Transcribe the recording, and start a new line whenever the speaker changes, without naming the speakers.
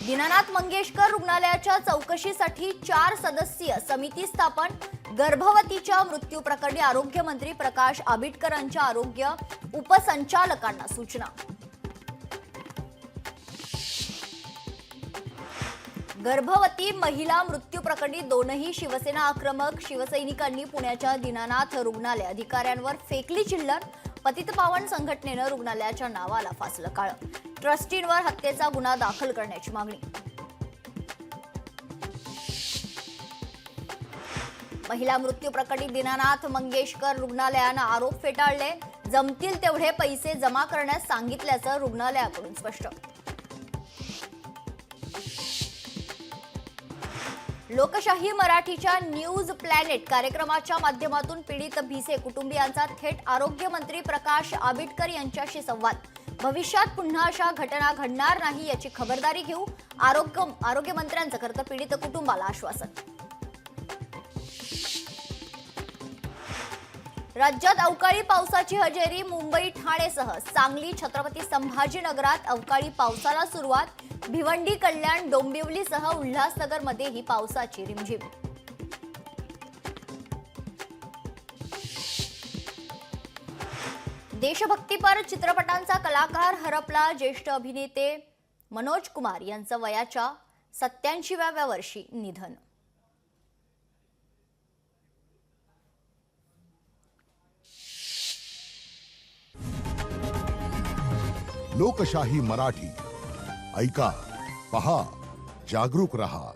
दीनानाथ मंगेशकर रुग्णालयाच्या चौकशीसाठी 4 सदस्यीय समिती स्थापन। गर्भवतीच्या मृत्यू प्रकरणी आरोग्यमंत्री प्रकाश आबिटकरांच्या आरोग्य उपसंचालकांना सूचना। गर्भवती महिला मृत्यू प्रकरणी दोनही शिवसेना आक्रमक। शिवसैनिकांनी पुण्याच्या दीनानाथ रुग्णालय अधिकाऱ्यांवर फेकली चिल्लर। पतितपावन संघटनेनं रुग्णालयाच्या नावाला फासलं काळं। ट्रस्टींवर हत्येचा गुन्हा दाखल करण्याची मागणी। महिला मृत्यू प्रकरणी दीनानाथ मंगेशकर रुग्णालयानं आरोप फेटाळले। जमतील तेवढे पैसे जमा करण्यास सांगितल्याचं रुग्णालयाकडून स्पष्ट। लोकशाही मराठीच्या न्यूज प्लॅनेट कार्यक्रमाच्या माध्यमातून पीडित भिसे कुटुंबियांचा थेट आरोग्यमंत्री प्रकाश आबिटकर यांच्याशी संवाद। भविष्यात पुन्हा अशा घटना घडणार नाही याची खबरदारी घेऊ, आरोग्यमंत्र्यांचं करतं पीडित कुटुंबाला आश्वासन। राज्यात अवकाळी पावसाची हजेरी। मुंबई ठाणेसह सांगली छत्रपती संभाजीनगरात अवकाळी पावसाला सुरुवात। भिवंडी कल्याण डोंबिवलीसह उल्हासनगरमध्येही पावसाची रिमझिम। देशभक्तीपर चित्रपटांचा कलाकार हरपला। ज्येष्ठ अभिनेते मनोज कुमार यांचं वयाच्या 87व्या वर्षी निधन।
लोकशाही मराठी ऐका, पहा, जागरूक रहा।